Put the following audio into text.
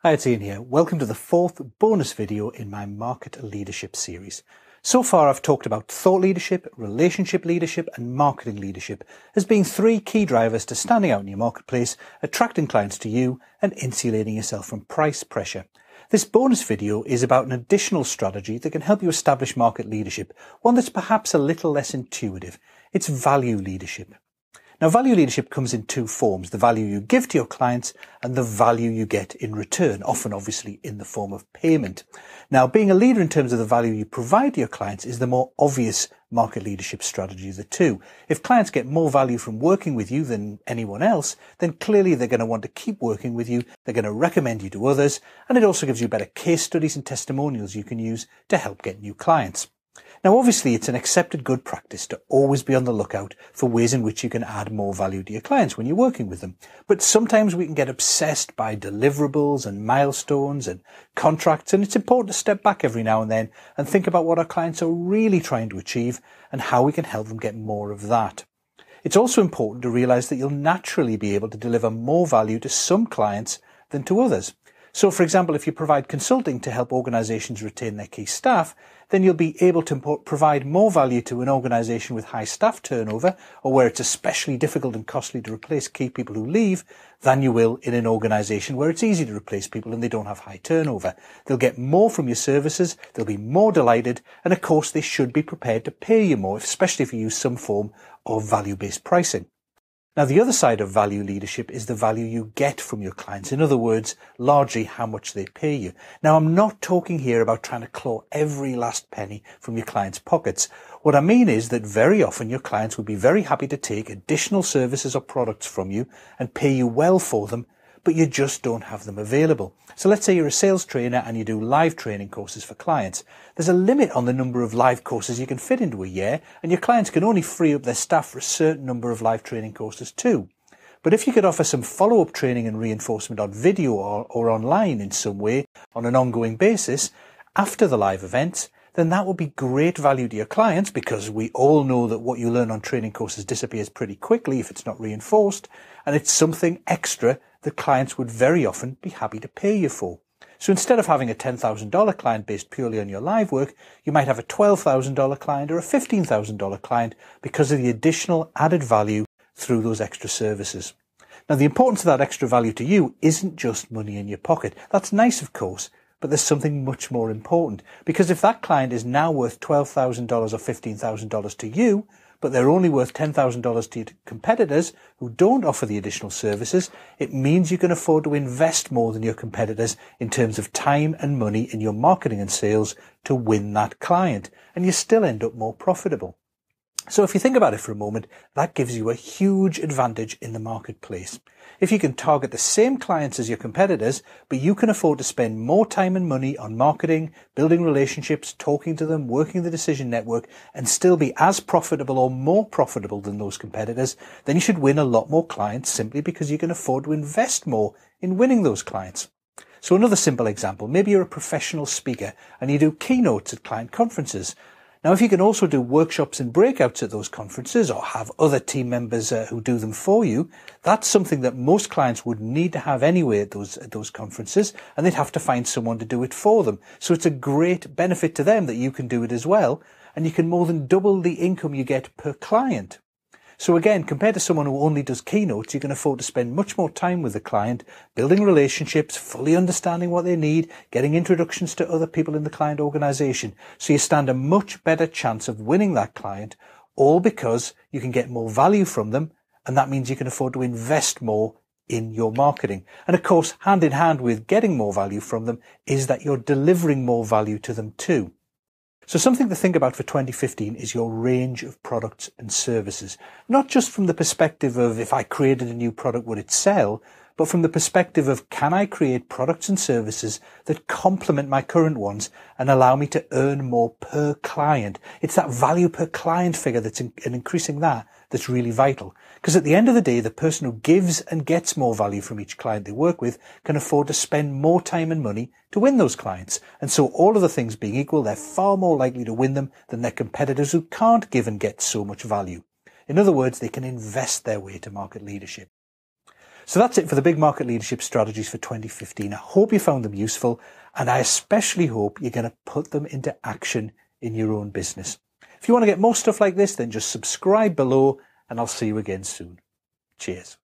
Hi, it's Ian here. Welcome to the fourth bonus video in my market leadership series. So far I've talked about thought leadership, relationship leadership and marketing leadership as being three key drivers to standing out in your marketplace, attracting clients to you and insulating yourself from price pressure. This bonus video is about an additional strategy that can help you establish market leadership, one that's perhaps a little less intuitive. It's value leadership. Now, value leadership comes in two forms: the value you give to your clients and the value you get in return, often obviously in the form of payment. Now, being a leader in terms of the value you provide to your clients is the more obvious market leadership strategy of the two. If clients get more value from working with you than anyone else, then clearly they're going to want to keep working with you, they're going to recommend you to others, and it also gives you better case studies and testimonials you can use to help get new clients. Now, obviously, it's an accepted good practice to always be on the lookout for ways in which you can add more value to your clients when you're working with them. But sometimes we can get obsessed by deliverables and milestones and contracts, and it's important to step back every now and then and think about what our clients are really trying to achieve and how we can help them get more of that. It's also important to realize that you'll naturally be able to deliver more value to some clients than to others. So, for example, if you provide consulting to help organizations retain their key staff, then you'll be able to provide more value to an organization with high staff turnover, or where it's especially difficult and costly to replace key people who leave, than you will in an organization where it's easy to replace people and they don't have high turnover. They'll get more from your services, they'll be more delighted, and of course they should be prepared to pay you more, especially if you use some form of value-based pricing. Now, the other side of value leadership is the value you get from your clients. In other words, largely how much they pay you. Now, I'm not talking here about trying to claw every last penny from your clients' pockets. What I mean is that very often your clients will be very happy to take additional services or products from you and pay you well for them, but you just don't have them available. So let's say you're a sales trainer and you do live training courses for clients. There's a limit on the number of live courses you can fit into a year, and your clients can only free up their staff for a certain number of live training courses too. But if you could offer some follow-up training and reinforcement on video or online in some way on an ongoing basis after the live events, then that would be great value to your clients, because we all know that what you learn on training courses disappears pretty quickly if it's not reinforced, and it's something extra that clients would very often be happy to pay you for. So instead of having a $10,000 client based purely on your live work, you might have a $12,000 client or a $15,000 client because of the additional added value through those extra services. Now, the importance of that extra value to you isn't just money in your pocket. That's nice, of course, but there's something much more important, because if that client is now worth $12,000 or $15,000 to you, but they're only worth $10,000 to your competitors who don't offer the additional services, it means you can afford to invest more than your competitors in terms of time and money in your marketing and sales to win that client, and you still end up more profitable. So if you think about it for a moment, that gives you a huge advantage in the marketplace. If you can target the same clients as your competitors, but you can afford to spend more time and money on marketing, building relationships, talking to them, working the decision network, and still be as profitable or more profitable than those competitors, then you should win a lot more clients simply because you can afford to invest more in winning those clients. So another simple example, maybe you're a professional speaker and you do keynotes at client conferences. Now, if you can also do workshops and breakouts at those conferences, or have other team members who do them for you, that's something that most clients would need to have anyway at those conferences, and they'd have to find someone to do it for them. So it's a great benefit to them that you can do it as well, and you can more than double the income you get per client. So again, compared to someone who only does keynotes, you can afford to spend much more time with the client, building relationships, fully understanding what they need, getting introductions to other people in the client organization. So you stand a much better chance of winning that client, all because you can get more value from them, and that means you can afford to invest more in your marketing. And of course, hand in hand with getting more value from them is that you're delivering more value to them too. So something to think about for 2015 is your range of products and services. Not just from the perspective of, if I created a new product, would it sell? But from the perspective of, can I create products and services that complement my current ones and allow me to earn more per client? It's that value per client figure and increasing that's really vital. Because at the end of the day, the person who gives and gets more value from each client they work with can afford to spend more time and money to win those clients. And so all of the things being equal, they're far more likely to win them than their competitors who can't give and get so much value. In other words, they can invest their way to market leadership. So that's it for the Big Market Leadership Strategies for 2015. I hope you found them useful, and I especially hope you're going to put them into action in your own business. If you want to get more stuff like this, then just subscribe below, and I'll see you again soon. Cheers.